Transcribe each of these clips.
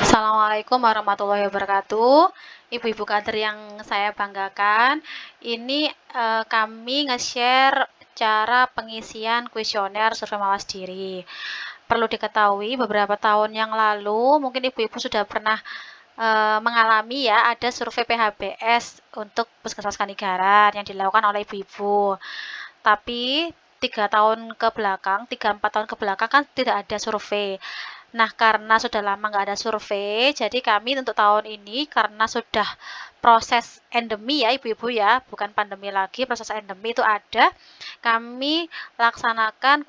Assalamualaikum warahmatullahi wabarakatuh. Ibu-ibu kader yang saya banggakan, ini kami nge-share cara pengisian kuesioner survei mawas diri. Perlu diketahui beberapa tahun yang lalu mungkin ibu-ibu sudah pernah mengalami ya ada survei PHBS untuk Puskesmas Kanigaran yang dilakukan oleh ibu-ibu. Tapi 3 4 tahun ke belakang kan tidak ada survei. Nah, karena sudah lama nggak ada survei, jadi kami untuk tahun ini karena sudah proses endemi ya ibu-ibu ya, bukan pandemi lagi, proses endemi itu ada, kami laksanakan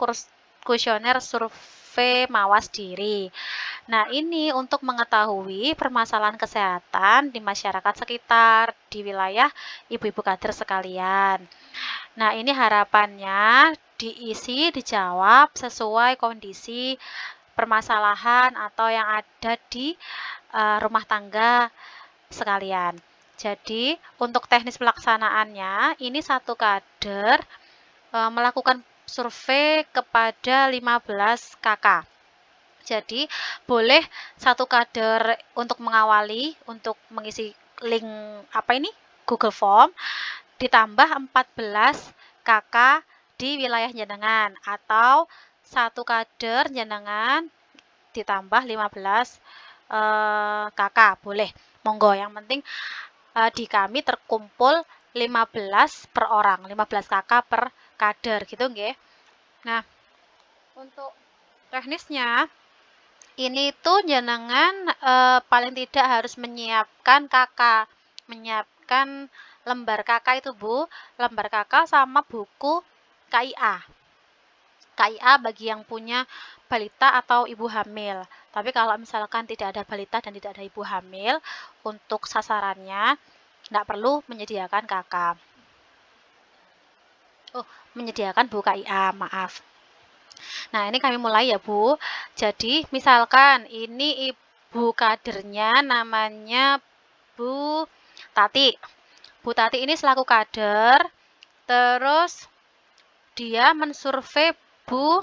kuesioner survei mawas diri. Nah, ini untuk mengetahui permasalahan kesehatan di masyarakat sekitar, di wilayah ibu-ibu kader sekalian. Nah, ini harapannya dijawab sesuai kondisi permasalahan atau yang ada di rumah tangga sekalian. Jadi, untuk teknis pelaksanaannya, ini satu kader melakukan survei kepada 15 KK. Jadi, boleh satu kader untuk mengawali, untuk mengisi link Google Form, ditambah 14 KK di wilayah jenengan, atau satu kader jenengan ditambah 15 KK, boleh, monggo, yang penting di kami terkumpul 15 per orang, 15 KK per kader gitu nggih. Nah, untuk teknisnya ini tuh jenengan paling tidak harus menyiapkan menyiapkan lembar KK itu Bu, lembar KK sama buku KIA. KIA bagi yang punya balita atau ibu hamil. Tapi kalau misalkan tidak ada balita dan tidak ada ibu hamil, untuk sasarannya tidak perlu menyediakan KK. Menyediakan buku KIA, maaf. Nah, ini kami mulai ya, Bu. Jadi, misalkan ini ibu kadernya namanya Bu Tati. Bu Tati ini selaku kader, terus dia mensurvei Bu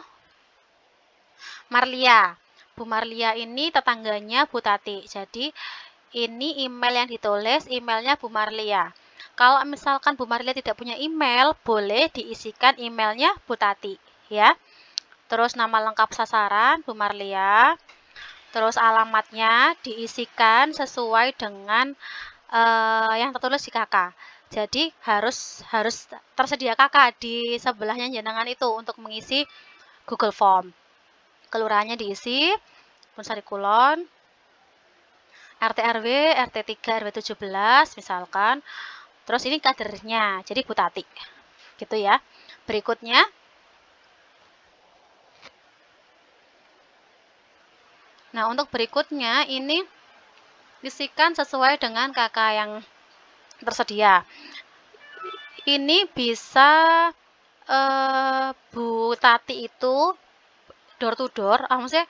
Marlia. Bu Marlia ini tetangganya Bu Tati. Jadi, ini email yang ditulis, emailnya Bu Marlia. Kalau misalkan Bu Marlia tidak punya email, boleh diisikan emailnya Bu Tati, ya. Terus nama lengkap sasaran Bu Marlia, terus alamatnya diisikan sesuai dengan yang tertulis di KK. Jadi harus tersedia KK di sebelahnya jenengan itu untuk mengisi Google Form. Kelurahannya diisi, Punsari Kulon, RT RW, RT 3, RW 17 misalkan. Terus ini kadernya, jadi Bu Tati. Gitu ya. Berikutnya, nah, untuk berikutnya ini isikan sesuai dengan KK yang tersedia. Ini bisa Bu Tati itu door to door, maksudnya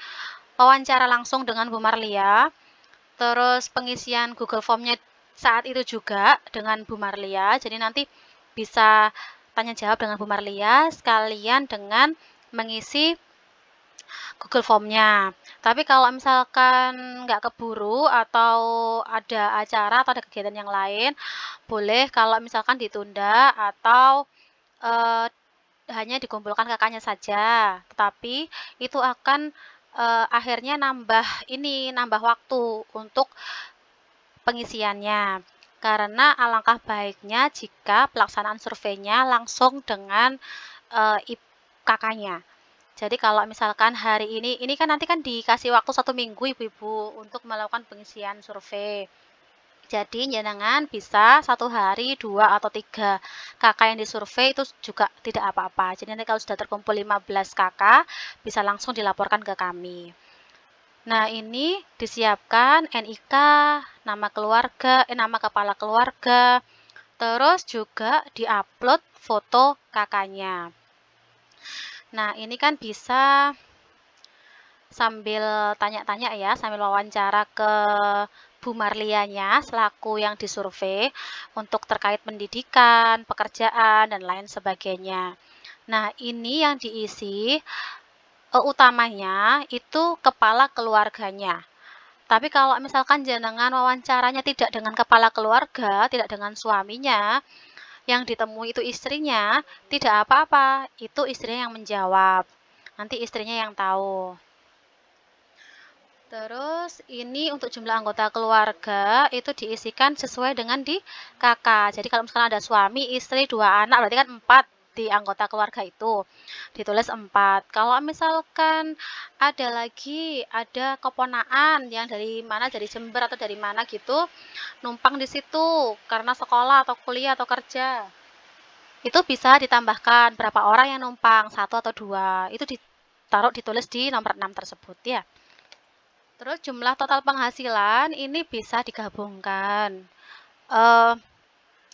wawancara langsung dengan Bu Marlia, terus pengisian Google Form-nya saat itu juga dengan Bu Marlia, jadi nanti bisa tanya jawab dengan Bu Marlia sekalian dengan mengisi Google Form-nya. Tapi kalau misalkan nggak keburu atau ada acara atau ada kegiatan yang lain, boleh kalau misalkan ditunda atau hanya dikumpulkan kakaknya saja. Tetapi itu akan akhirnya nambah waktu untuk pengisiannya. Karena alangkah baiknya jika pelaksanaan surveinya langsung dengan kakaknya. Jadi kalau misalkan hari ini kan nanti kan dikasih waktu 1 minggu ibu-ibu untuk melakukan pengisian survei. Jadi jenengan bisa 1 hari 2 atau 3 kakak yang disurvei itu juga tidak apa-apa. Jadi nanti kalau sudah terkumpul 15 kakak bisa langsung dilaporkan ke kami. Nah, ini disiapkan NIK, nama kepala keluarga, terus juga diupload foto kakaknya. Nah, ini kan bisa sambil tanya-tanya ya, sambil wawancara ke Bu Marlianya selaku yang disurvei untuk terkait pendidikan, pekerjaan, dan lain sebagainya. Nah, ini yang diisi utamanya itu kepala keluarganya. Tapi kalau misalkan jenengan wawancaranya tidak dengan kepala keluarga, tidak dengan suaminya, yang ditemui itu istrinya, tidak apa-apa, itu istrinya yang menjawab. Nanti istrinya yang tahu. Terus ini untuk jumlah anggota keluarga itu diisikan sesuai dengan di kakak. Jadi kalau misalkan ada suami, istri, 2 anak, berarti kan 4 di anggota keluarga itu. Ditulis 4. Kalau misalkan ada keponaan yang dari mana, dari Jember atau dari mana gitu, numpang di situ karena sekolah atau kuliah atau kerja. Itu bisa ditambahkan berapa orang yang numpang, 1 atau 2. Itu ditulis di nomor 6 tersebut ya. Terus jumlah total penghasilan ini bisa digabungkan,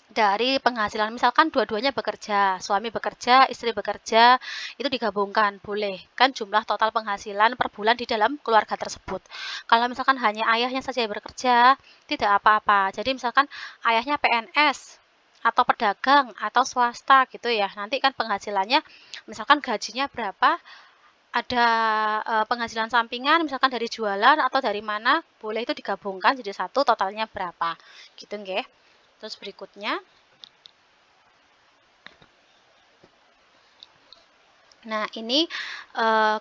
dari penghasilan misalkan dua-duanya bekerja, suami bekerja, istri bekerja, itu digabungkan boleh, kan jumlah total penghasilan per bulan di dalam keluarga tersebut. Kalau misalkan hanya ayahnya saja yang bekerja, tidak apa-apa. Jadi misalkan ayahnya PNS atau pedagang atau swasta gitu ya, nanti kan penghasilannya misalkan gajinya berapa, ada, penghasilan sampingan misalkan dari jualan atau dari mana, boleh itu digabungkan jadi satu totalnya berapa, gitu nggih. Terus berikutnya, nah ini,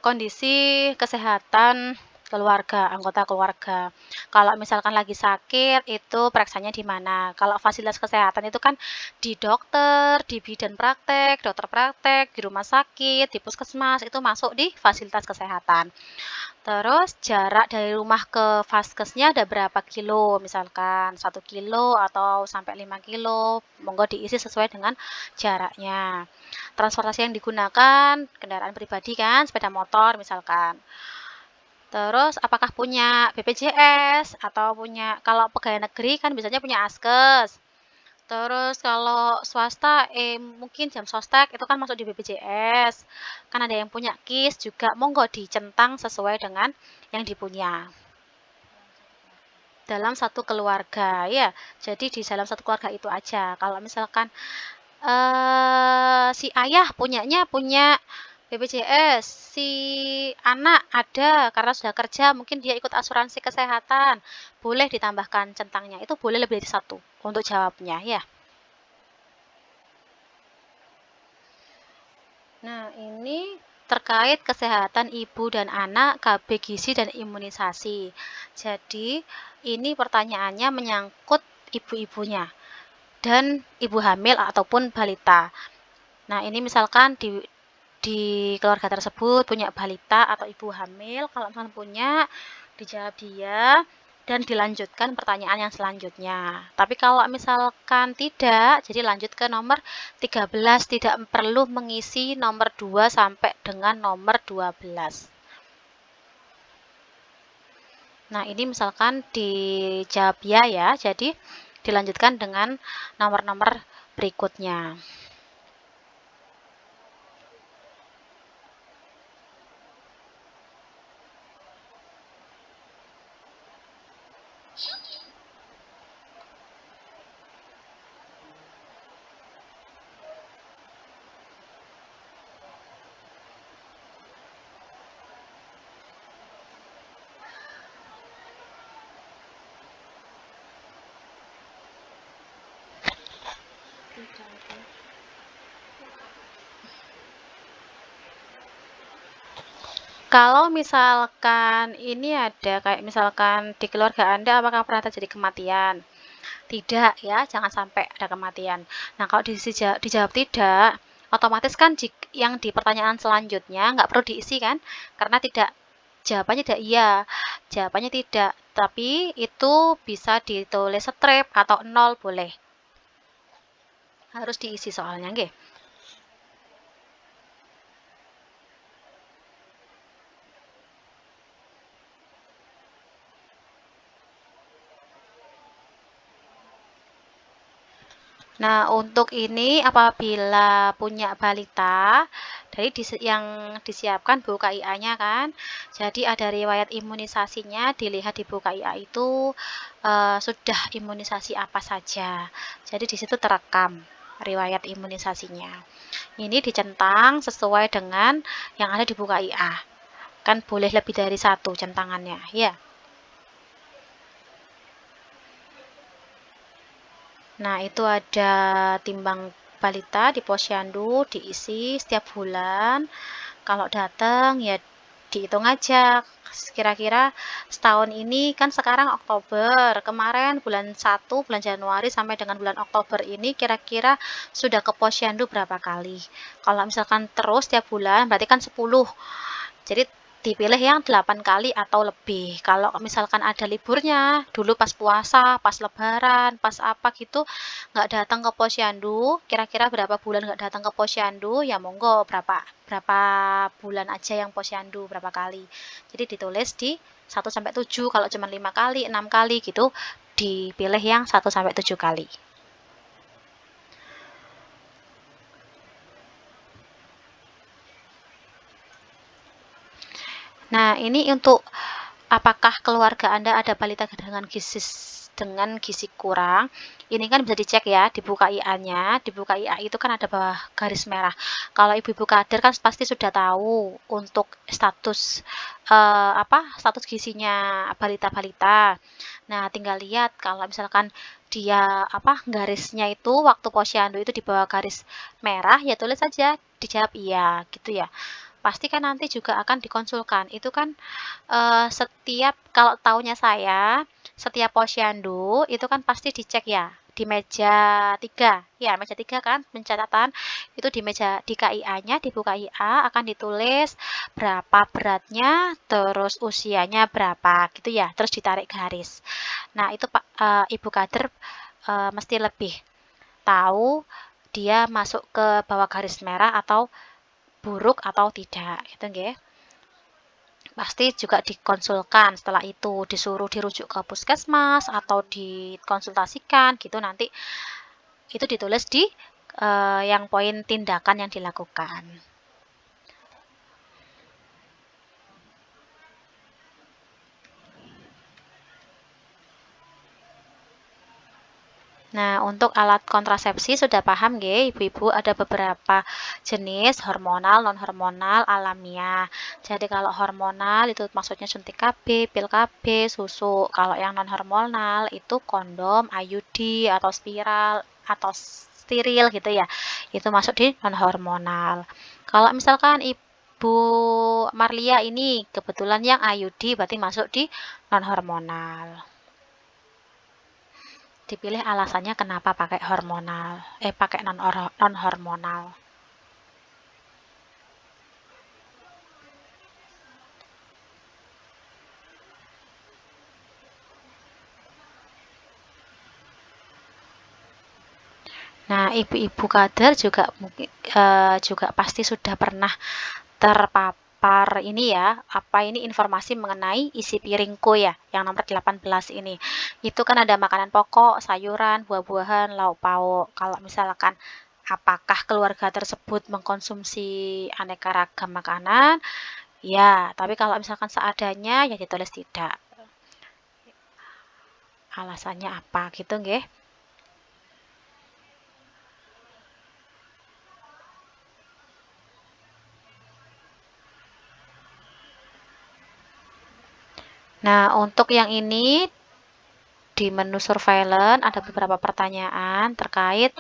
kondisi kesehatan keluarga, anggota keluarga. Kalau misalkan lagi sakit, itu periksanya di mana. Kalau fasilitas kesehatan itu kan di dokter, di bidan praktek, dokter praktek, di rumah sakit, di puskesmas, itu masuk di fasilitas kesehatan. Terus jarak dari rumah ke vaskesnya ada berapa kilo, misalkan 1 kilo atau sampai 5 kilo, monggo diisi sesuai dengan jaraknya. Transportasi yang digunakan, kendaraan pribadi kan, sepeda motor misalkan. Terus apakah punya BPJS atau kalau pegawai negeri kan biasanya punya Askes. Terus kalau swasta, mungkin jam sostek itu kan masuk di BPJS. Kan ada yang punya KIS juga, monggo dicentang sesuai dengan yang dipunya. Dalam satu keluarga, ya. Jadi di dalam satu keluarga itu aja. Kalau misalkan, si ayah punya BPJS, si anak ada karena sudah kerja, mungkin dia ikut asuransi kesehatan, boleh ditambahkan centangnya, itu boleh lebih dari satu untuk jawabnya, ya. Nah, ini terkait kesehatan ibu dan anak, KB gizi dan imunisasi. Jadi, ini pertanyaannya menyangkut ibu-ibunya dan ibu hamil ataupun balita. Nah, ini misalkan di keluarga tersebut punya balita atau ibu hamil, kalau misalkan punya, dijawab dia dan dilanjutkan pertanyaan yang selanjutnya. Tapi kalau misalkan tidak, jadi lanjut ke nomor 13, tidak perlu mengisi nomor 2 sampai dengan nomor 12. Nah, ini misalkan dijawab ya, jadi dilanjutkan dengan nomor-nomor berikutnya. Kalau misalkan ini ada kayak misalkan di keluarga Anda apakah pernah terjadi kematian? Tidak ya, jangan sampai ada kematian. Nah, kalau dijawab tidak, otomatis kan yang di pertanyaan selanjutnya nggak perlu diisi kan? Karena tidak, jawabannya tidak iya, jawabannya tidak. Tapi itu bisa ditulis strip atau nol boleh. Harus diisi soalnya, nggih. Nah, untuk ini apabila punya balita, dari yang disiapkan buku KIA-nya kan, jadi ada riwayat imunisasinya, dilihat di buku KIA itu sudah imunisasi apa saja. Jadi di situ terekam riwayat imunisasinya. Ini dicentang sesuai dengan yang ada di buku KIA. Kan boleh lebih dari satu centangannya, ya. Nah, itu ada timbang balita di posyandu diisi setiap bulan. Kalau datang ya dihitung aja. Kira-kira setahun ini kan sekarang Oktober, kemarin bulan Januari sampai dengan bulan Oktober ini kira-kira sudah ke posyandu berapa kali. Kalau misalkan terus tiap bulan berarti kan 10. Jadi dipilih yang 8 kali atau lebih. Kalau misalkan ada liburnya, dulu pas puasa, pas lebaran, pas apa gitu, nggak datang ke posyandu, kira-kira berapa bulan nggak datang ke posyandu, ya monggo berapa berapa bulan aja yang posyandu, berapa kali. Jadi ditulis di 1 sampai 7, kalau cuma 5 kali, 6 kali gitu, dipilih yang 1 sampai 7 kali. Nah, ini untuk apakah keluarga Anda ada balita dengan gizi kurang? Ini kan bisa dicek ya, dibuka IA-nya. Dibuka IA itu kan ada bawah garis merah. Kalau ibu-ibu kader kan pasti sudah tahu untuk status status gizinya balita-balita. Nah, tinggal lihat kalau misalkan dia garisnya itu waktu posyandu itu di bawah garis merah, ya tulis saja dijawab iya gitu ya. Pasti kan nanti juga akan dikonsulkan. Itu kan setiap kalau taunya saya, setiap posyandu itu kan pasti dicek ya, di meja 3. Ya, meja 3 kan pencatatan, itu di meja di KIA-nya, dibuka IA akan ditulis berapa beratnya, terus usianya berapa gitu ya, terus ditarik garis. Nah, itu Pak Ibu kader, mesti lebih tahu dia masuk ke bawah garis merah atau buruk atau tidak, gitu nggih. Pasti juga dikonsulkan, setelah itu disuruh dirujuk ke puskesmas atau dikonsultasikan gitu, nanti itu ditulis di yang poin tindakan yang dilakukan. Nah, untuk alat kontrasepsi sudah paham nggih Ibu-ibu, ada beberapa jenis hormonal, non hormonal, alamiah. Jadi kalau hormonal itu maksudnya suntik KB, pil KB, susu. Kalau yang non hormonal itu kondom, IUD atau spiral atau steril gitu ya. Itu masuk di non hormonal. Kalau misalkan Ibu Marlia ini kebetulan yang IUD berarti masuk di non hormonal. Dipilih alasannya kenapa pakai hormonal, pakai non hormonal. Nah, ibu-ibu kader juga mungkin juga pasti sudah pernah terpapar ini ya, apa ini informasi mengenai isi piringku ya, yang nomor 18 ini. Itu kan ada makanan pokok, sayuran, buah-buahan, lauk pauk. Kalau misalkan apakah keluarga tersebut mengkonsumsi aneka ragam makanan? Ya, tapi kalau misalkan seadanya ya ditulis tidak. Alasannya apa gitu nggih. Nah, untuk yang ini di menu surveillance ada beberapa pertanyaan terkait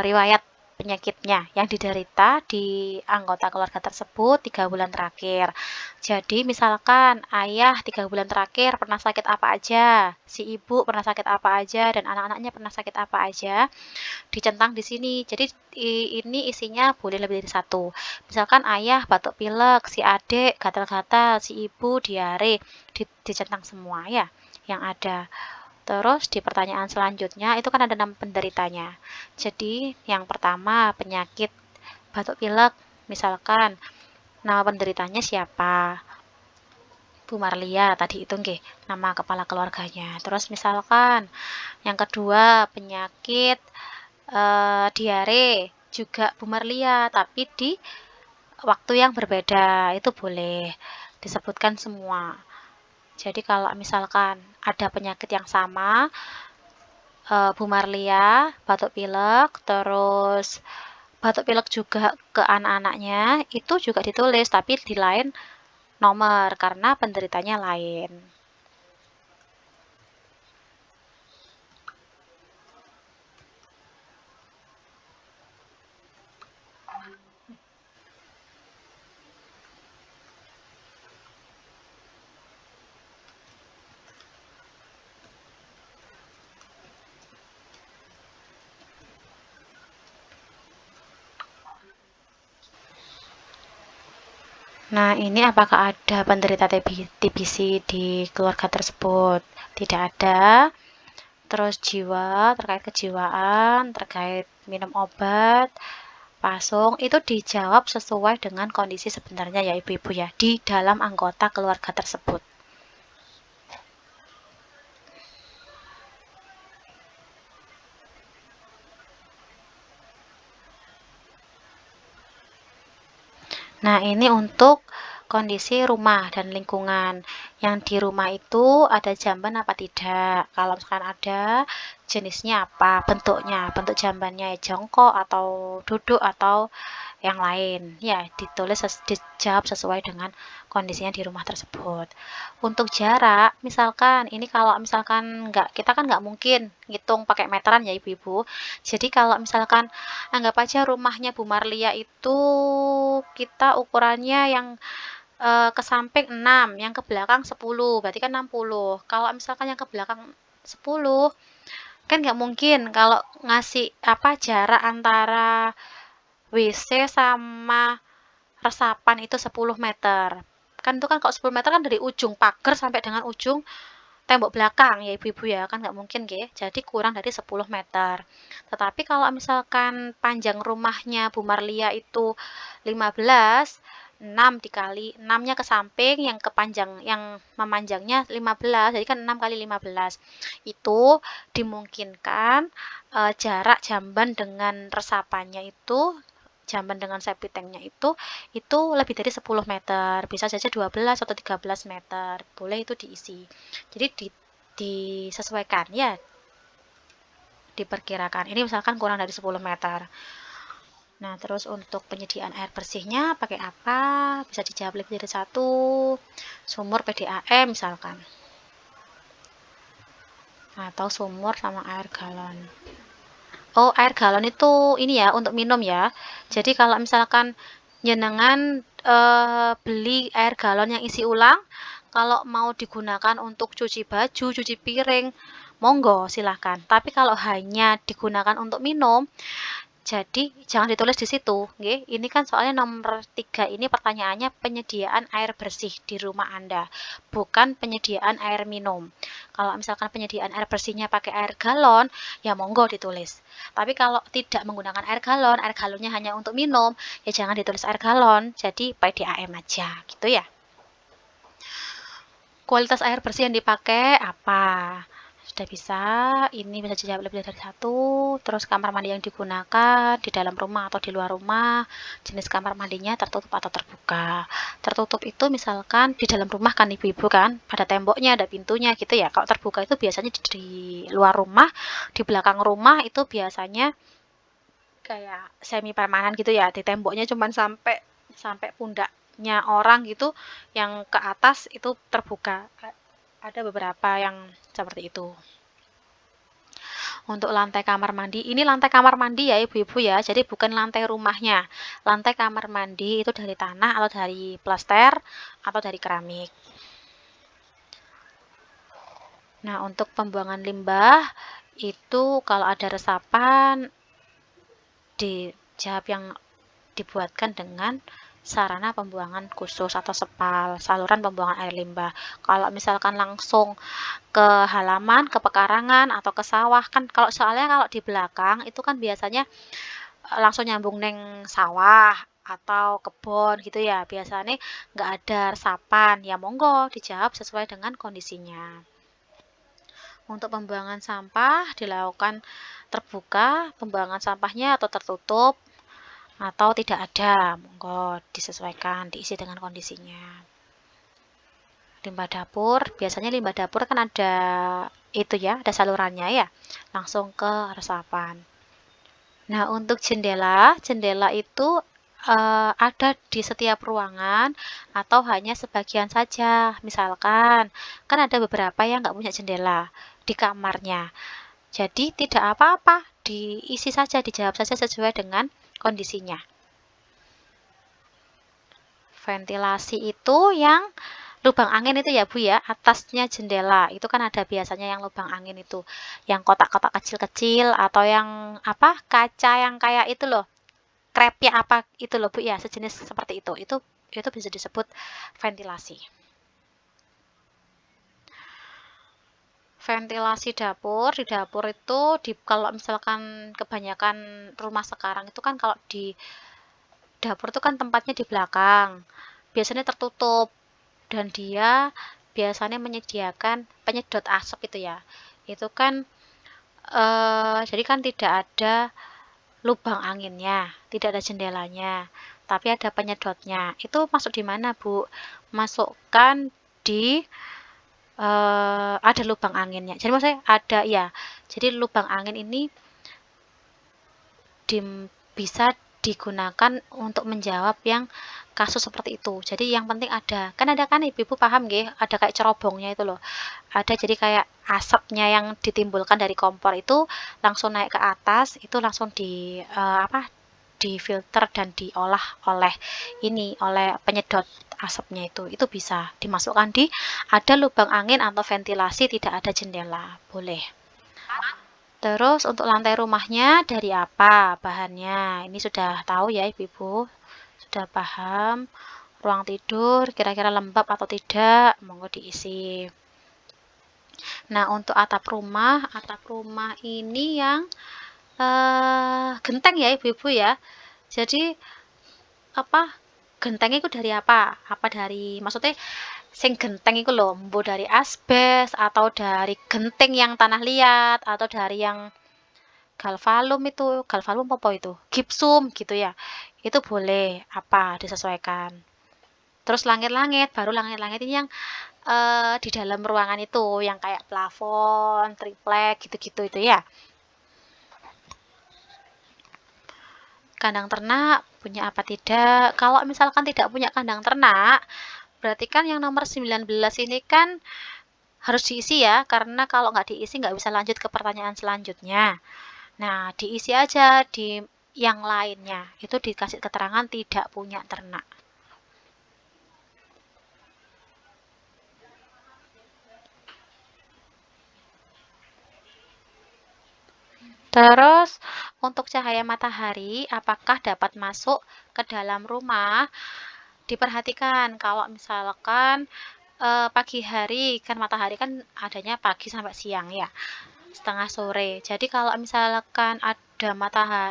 riwayat penyakitnya yang diderita di anggota keluarga tersebut 3 bulan terakhir. Jadi misalkan ayah 3 bulan terakhir pernah sakit apa aja, si ibu pernah sakit apa aja, dan anak-anaknya pernah sakit apa aja, dicentang di sini. Jadi ini isinya boleh lebih dari satu. Misalkan ayah batuk pilek, si adik gatal-gatal, si ibu diare, dicentang semua ya yang ada. Terus di pertanyaan selanjutnya itu kan ada nama penderitanya. Jadi yang pertama penyakit batuk pilek, misalkan nama penderitanya siapa? Bu Marlia tadi itu nggih, nama kepala keluarganya. Terus misalkan yang kedua penyakit diare juga Bu Marlia, tapi di waktu yang berbeda, itu boleh disebutkan semua. Jadi kalau misalkan ada penyakit yang sama, Bu Marlia, batuk pilek, terus batuk pilek juga ke anak-anaknya, itu juga ditulis, tapi di lain nomor, karena penderitanya lain. Nah, ini apakah ada penderita TBC di keluarga tersebut? Tidak ada. Terus jiwa, terkait kejiwaan, terkait minum obat, pasung, itu dijawab sesuai dengan kondisi sebenarnya ya ibu-ibu ya, di dalam anggota keluarga tersebut. Nah, ini untuk kondisi rumah dan lingkungan. Yang di rumah itu ada jamban apa tidak? Kalau misalkan ada, jenisnya apa? Bentuknya, bentuk jambannya jongkok atau duduk atau yang lain. Ya, dijawab sesuai dengan kondisinya di rumah tersebut. Untuk jarak, misalkan ini kalau misalkan nggak, kita kan nggak mungkin ngitung pakai meteran ya ibu-ibu. Jadi kalau misalkan anggap aja rumahnya Bu Marlia itu kita ukurannya yang ke samping 6, yang ke belakang 10, berarti kan 60. Kalau misalkan yang ke belakang 10, kan nggak mungkin kalau ngasih apa jarak antara WC sama resapan itu 10 meter. Kan itu kan kalau 10 meter kan dari ujung pagar sampai dengan ujung tembok belakang ya ibu-ibu ya, kan nggak mungkin nggih, jadi kurang dari 10 meter. Tetapi kalau misalkan panjang rumahnya Bu Marlia itu 15, 6 dikali 6-nya ke samping, yang kepanjang yang memanjangnya 15, jadi kan 6 kali 15. Itu dimungkinkan jarak jamban dengan resapannya itu jamban dengan septic tanknya itu lebih dari 10 meter, bisa saja 12 atau 13 meter, boleh itu diisi. Jadi disesuaikan ya, diperkirakan. Ini misalkan kurang dari 10 meter. Nah, terus untuk penyediaan air bersihnya pakai apa? Bisa dijawab lebih dari satu. Sumur PDAM misalkan. Atau sumur sama air galon. Oh, air galon itu ini ya, untuk minum ya. Jadi kalau misalkan jenengan beli air galon yang isi ulang, kalau mau digunakan untuk cuci baju, cuci piring, monggo silahkan. Tapi kalau hanya digunakan untuk minum, jadi jangan ditulis di situ, nggih. Ini kan soalnya nomor 3 ini pertanyaannya penyediaan air bersih di rumah Anda, bukan penyediaan air minum. Kalau misalkan penyediaan air bersihnya pakai air galon, ya monggo ditulis. Tapi kalau tidak menggunakan air galonnya hanya untuk minum, ya jangan ditulis air galon, jadi PDAM aja, gitu ya. Kualitas air bersih yang dipakai apa? Sudah bisa, ini bisa dijawab lebih dari satu. Terus kamar mandi yang digunakan di dalam rumah atau di luar rumah, jenis kamar mandinya tertutup atau terbuka. Tertutup itu misalkan di dalam rumah kan ibu-ibu kan, ada temboknya, ada pintunya gitu ya. Kalau terbuka itu biasanya di luar rumah, di belakang rumah itu biasanya kayak semi permanen gitu ya, di temboknya cuman sampai sampai pundaknya orang gitu, yang ke atas itu terbuka. Ada beberapa yang seperti itu. Untuk lantai kamar mandi, ini lantai kamar mandi ya ibu-ibu ya, jadi bukan lantai rumahnya. Lantai kamar mandi itu dari tanah atau dari plaster atau dari keramik. Nah, untuk pembuangan limbah itu kalau ada resapan dijawab yang dibuatkan dengan sarana pembuangan khusus atau SPAL, saluran pembuangan air limbah. Kalau misalkan langsung ke halaman, ke pekarangan atau ke sawah kan, kalau soalnya kalau di belakang itu kan biasanya langsung nyambung neng sawah atau kebun gitu ya. Biasanya nggak ada resapan, ya monggo dijawab sesuai dengan kondisinya. Untuk pembuangan sampah dilakukan terbuka, pembuangan sampahnya atau tertutup atau tidak ada, monggo disesuaikan, diisi dengan kondisinya. Limbah dapur, biasanya limbah dapur kan ada itu ya, ada salurannya ya, langsung ke resapan. Nah, untuk jendela, jendela itu ada di setiap ruangan atau hanya sebagian saja. Misalkan, kan ada beberapa yang nggak punya jendela di kamarnya. Jadi tidak apa-apa, diisi saja, dijawab saja sesuai dengan kondisinya. Ventilasi itu yang lubang angin itu ya Bu ya, atasnya jendela. Itu kan ada biasanya yang lubang angin itu, yang kotak-kotak kecil-kecil atau yang kaca yang kayak itu loh, krep ya apa itu loh Bu ya, sejenis seperti itu. Itu itu bisa disebut ventilasi. Ventilasi dapur, di dapur itu kalau misalkan kebanyakan rumah sekarang itu kan kalau di dapur itu kan tempatnya di belakang, biasanya tertutup dan dia biasanya menyediakan penyedot asap itu ya. Itu kan jadi kan tidak ada lubang anginnya, tidak ada jendelanya, tapi ada penyedotnya. Itu masuk di mana, Bu? Masukkan di ada lubang anginnya. Jadi maksudnya ada ya. Jadi lubang angin ini bisa digunakan untuk menjawab yang kasus seperti itu. Jadi yang penting ada. Kan ada kan ibu-ibu paham nggih? Ada kayak cerobongnya itu loh. Ada jadi kayak asapnya yang ditimbulkan dari kompor itu langsung naik ke atas, itu langsung difilter dan diolah oleh penyedot asapnya itu bisa dimasukkan di ada lubang angin atau ventilasi tidak ada jendela, boleh. Terus untuk lantai rumahnya dari apa bahannya? Ini sudah tahu ya ibu-ibu, sudah paham. Ruang tidur kira-kira lembab atau tidak, monggo diisi. Nah untuk atap rumah ini yang genteng ya ibu-ibu ya. Jadi apa gentengnya itu dari apa? Apa dari maksudnya sing genteng itu loh, mbo dari asbes atau dari genting yang tanah liat atau dari yang galvalum apa itu? Gipsum gitu ya. Itu boleh apa disesuaikan. Terus langit-langit, baru langit-langit ini yang di dalam ruangan itu yang kayak plafon, triplek gitu-gitu itu ya. Kandang ternak punya apa tidak? Kalau misalkan tidak punya kandang ternak, berarti kan yang nomor 19 ini kan harus diisi ya, karena kalau nggak diisi nggak bisa lanjut ke pertanyaan selanjutnya. Nah, diisi aja di yang lainnya. Itu dikasih keterangan tidak punya ternak. Terus, untuk cahaya matahari, apakah dapat masuk ke dalam rumah? Diperhatikan kalau misalkan pagi hari, kan matahari kan adanya pagi sampai siang ya, setengah sore. Jadi kalau misalkan ada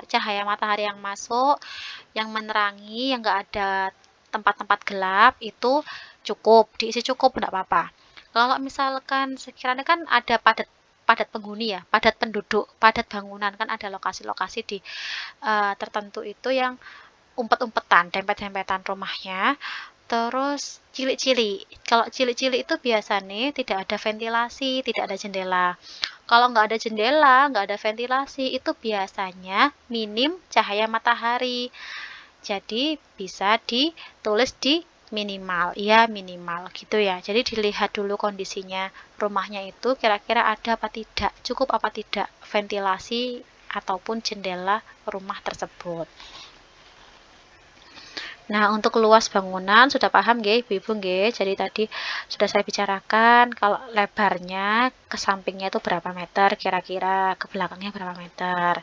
cahaya matahari yang masuk, yang menerangi, yang enggak ada tempat-tempat gelap, itu cukup, diisi cukup, enggak apa-apa. Kalau misalkan sekiranya kan ada padat padat penghuni ya, padat penduduk, padat bangunan, kan ada lokasi-lokasi di tertentu itu yang umpet-umpetan, dempet-dempetan rumahnya. Terus cilik-cilik. Kalau cilik-cilik itu biasanya tidak ada ventilasi, tidak ada jendela. Kalau nggak ada jendela, nggak ada ventilasi, itu biasanya minim cahaya matahari. Jadi bisa ditulis di minimal, iya minimal gitu ya. Jadi dilihat dulu kondisinya rumahnya itu kira-kira ada apa tidak, cukup apa tidak ventilasi ataupun jendela rumah tersebut. Nah, untuk luas bangunan sudah paham nggih Ibu-ibu nggih. Jadi tadi sudah saya bicarakan kalau lebarnya ke sampingnya itu berapa meter kira-kira, ke belakangnya berapa meter.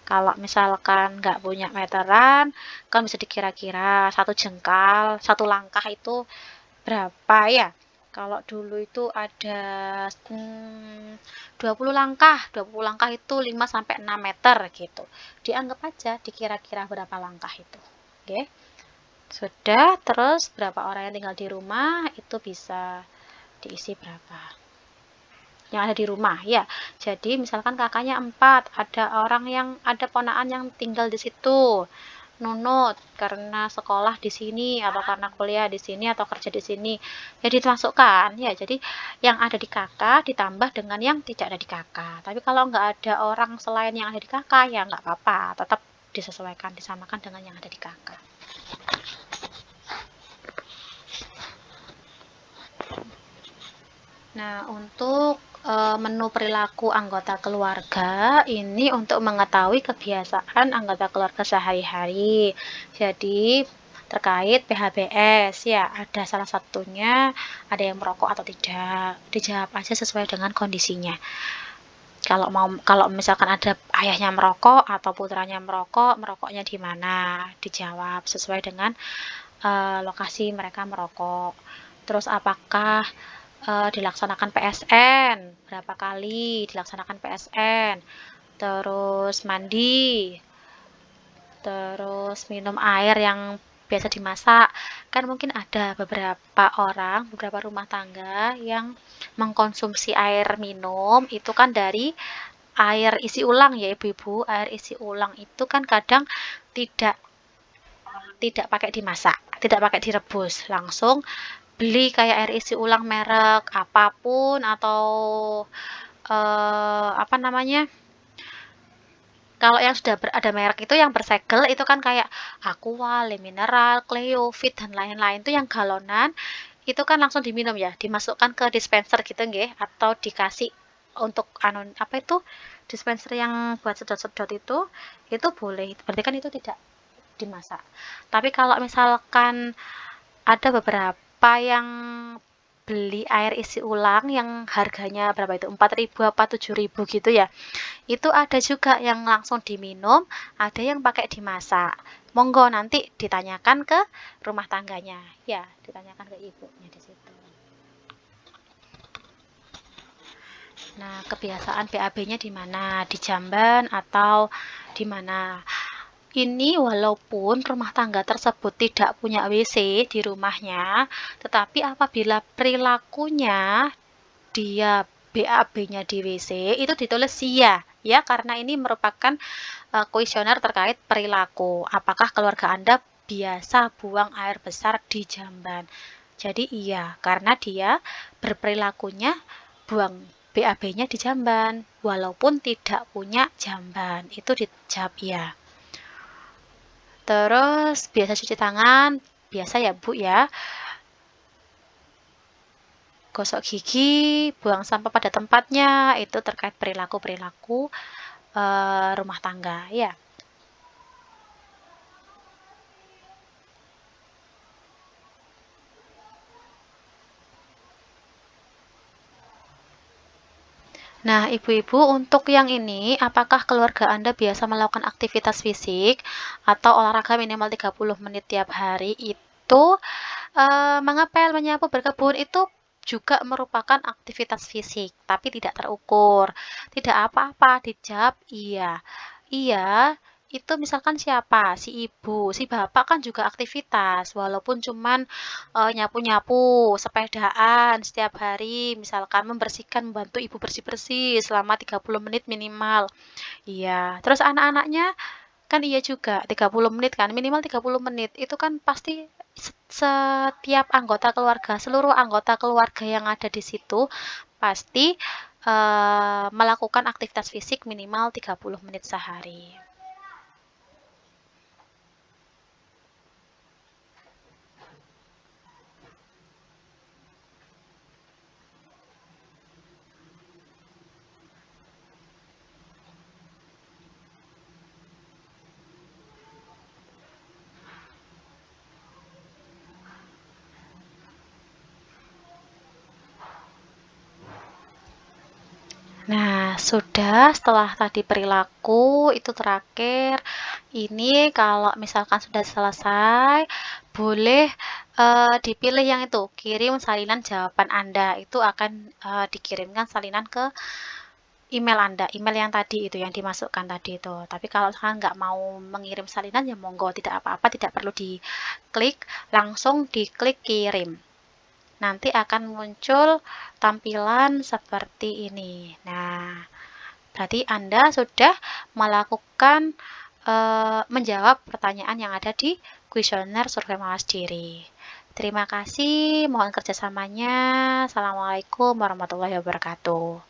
Kalau misalkan nggak punya meteran, kan bisa dikira-kira satu jengkal, satu langkah itu berapa ya. Kalau dulu itu ada 20 langkah, 20 langkah itu 5 sampai 6 meter gitu. Dianggap aja dikira-kira berapa langkah itu. Oke. Sudah, terus berapa orang yang tinggal di rumah itu bisa diisi berapa yang ada di rumah ya. Jadi misalkan kakaknya 4, ada ponakan yang tinggal di situ, nunut karena sekolah di sini atau karena kuliah di sini atau kerja di sini, ya dimasukkan ya. Jadi yang ada di kakak ditambah dengan yang tidak ada di kakak. Tapi kalau nggak ada orang selain yang ada di kakak ya nggak apa-apa, tetap disesuaikan, disamakan dengan yang ada di kakak. Nah, untuk menu perilaku anggota keluarga ini untuk mengetahui kebiasaan anggota keluarga sehari-hari. Jadi, terkait PHBS ya, ada salah satunya ada yang merokok atau tidak. Dijawab aja sesuai dengan kondisinya. Kalau misalkan ada ayahnya merokok atau putranya merokok, merokoknya di mana? Dijawab sesuai dengan lokasi mereka merokok. Terus apakah dilaksanakan PSN, berapa kali dilaksanakan PSN, terus mandi, terus minum air yang biasa dimasak. Kan mungkin ada beberapa orang, beberapa rumah tangga yang mengkonsumsi air minum itu kan dari air isi ulang ya ibu-ibu. Air isi ulang itu kan kadang tidak tidak pakai dimasak, tidak pakai direbus, langsung beli kayak air isi ulang merek apapun atau apa namanya, kalau yang sudah ada merek itu yang bersegel itu kan kayak Aqua, Le Mineral, Cleo, Fit dan lain-lain itu yang galonan itu kan langsung diminum ya, dimasukkan ke dispenser gitu nggih atau dikasih untuk anu apa itu dispenser yang buat sedot-sedot itu boleh. Berarti kan itu tidak dimasak. Tapi kalau misalkan ada beberapa yang beli air isi ulang yang harganya berapa itu 4.000 apa 7.000 gitu ya, itu ada juga yang langsung diminum, ada yang pakai dimasak. Monggo nanti ditanyakan ke rumah tangganya ya, ditanyakan ke ibunya di situ. Nah, kebiasaan BAB-nya di mana, di jamban atau di mana? Ini walaupun rumah tangga tersebut tidak punya WC di rumahnya, tetapi apabila perilakunya dia BAB-nya di WC itu ditulis iya ya, karena ini merupakan kuesioner terkait perilaku. Apakah keluarga Anda biasa buang air besar di jamban? Jadi iya, karena dia berperilakunya buang BAB-nya di jamban, walaupun tidak punya jamban. Itu dijawab iya. Terus biasa cuci tangan, biasa ya Bu ya. Gosok gigi, buang sampah pada tempatnya, itu terkait perilaku-perilaku rumah tangga ya. Nah, ibu-ibu untuk yang ini, apakah keluarga Anda biasa melakukan aktivitas fisik atau olahraga minimal 30 menit tiap hari? Itu mengepel, menyapu, berkebun itu juga merupakan aktivitas fisik, tapi tidak terukur. Tidak apa-apa, dijawab iya. Iya, itu misalkan siapa? Si ibu, si bapak kan juga aktivitas, walaupun cuman nyapu-nyapu, sepedaan setiap hari, misalkan membersihkan, membantu ibu bersih-bersih selama 30 menit minimal. Iya, terus anak-anaknya kan iya juga 30 menit kan, minimal 30 menit. Itu kan pasti setiap anggota keluarga, seluruh anggota keluarga yang ada di situ pasti melakukan aktivitas fisik minimal 30 menit sehari. Nah, sudah setelah tadi perilaku itu terakhir. Ini kalau misalkan sudah selesai, boleh dipilih yang itu, kirim salinan jawaban Anda. Itu akan dikirimkan salinan ke email Anda, email yang tadi itu yang dimasukkan tadi itu. Tapi kalau misalkan nggak mau mengirim salinan ya monggo, tidak apa-apa, tidak perlu diklik, langsung diklik kirim. Nanti akan muncul tampilan seperti ini. Nah, berarti Anda sudah melakukan menjawab pertanyaan yang ada di kuesioner survei mawas diri. Terima kasih, mohon kerjasamanya. Assalamualaikum warahmatullahi wabarakatuh.